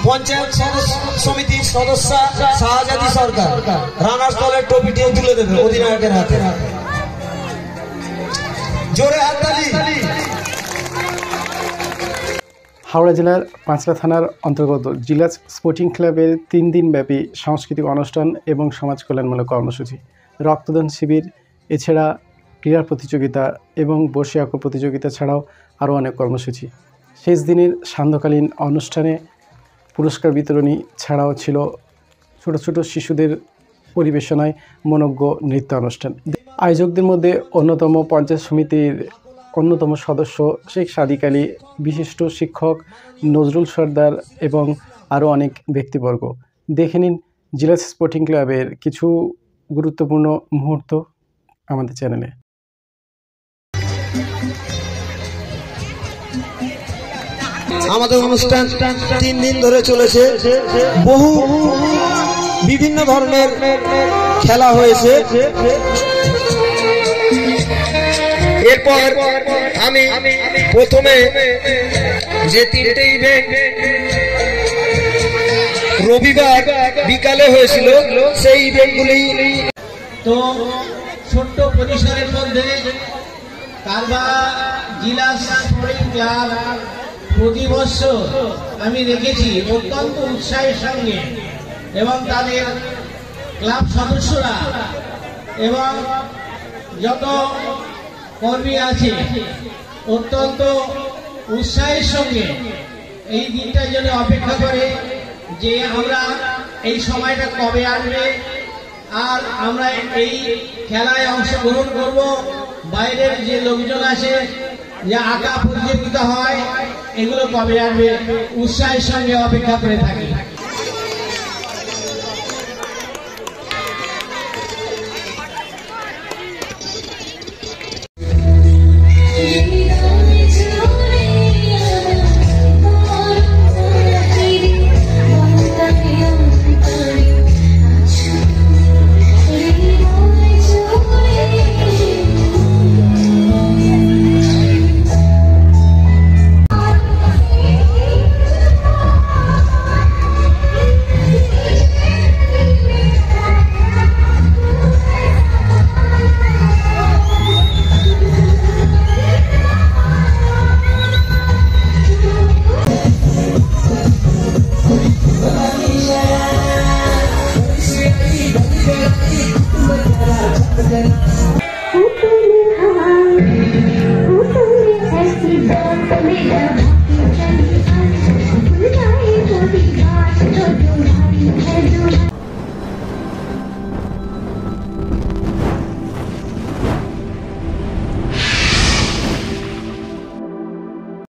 পঞ্চায়েত সমিতির সদস্য শাহজাদি সরকার রানার্স দলের ট্রফিটিও তুলে দেবে অধিনায়কের হাতে। জোরে হাততালি। হাওড়া জেলার পাঁচলা থানার অন্তর্গত জিলা স্পোর্টিং ক্লাবের 3 দিনব্যাপী সাংস্কৃতিক অনুষ্ঠান এবং সমাজ কল্যাণমূলক কর্মসূচি, রক্তদান শিবির, এছাড়া ক্রীড়া প্রতিযোগিতা এবং বসে আঁকো প্রতিযোগিতা ছাড়াও আরও অনেক কর্মসূচি। শেষ দিনের সান্ধ্যকালীন অনুষ্ঠানে পুরস্কার বিতরণী ছাড়াও ছিল ছোট ছোট শিশুদের পরিবেশনায় মনোজ্ঞ নৃত্য অনুষ্ঠান। আয়োজকদের মধ্যে অন্যতম পঞ্চায়েত সমিতির অন্যতম সদস্য শেখ সাদিক আলী, বিশিষ্ট শিক্ষক নজরুল সর্দার এবং আরও অনেক ব্যক্তিবর্গ। দেখে নিন জিলা স্পোর্টিং ক্লাবের কিছু গুরুত্বপূর্ণ মুহূর্ত আমাদের চ্যানেলে। আমাদের অনুষ্ঠান 3 দিন ধরে চলেছে। বহু বিভিন্ন ধরনের খেলা হয়েছে। এরপর আমি প্রথমে যে 3টে ইভেন্ট রবিবার বিকালে হয়েছিল সেই ইভেন্টগুলি, তো ছোট্ট পরিসরের মধ্যে কারবা জিলা স্পোর্টিং ক্লাব প্রতি বছর আমি দেখেছি অত্যন্ত উৎসাহের সঙ্গে এবং তাদের ক্লাব সদস্যরা এবং যত কর্মী আছে অত্যন্ত উৎসাহের সঙ্গে এই দিনটার জন্য অপেক্ষা করে যে আমরা এই সময়টা কবে আসবে আর আমরা এই খেলায় অংশগ্রহণ করব। বাইরের যে লোকজন আসে, যে আঁকা প্রতিযোগিতা হয়, এগুলো কবে আসবে উৎসাহের সঙ্গে অপেক্ষা করে থাকি।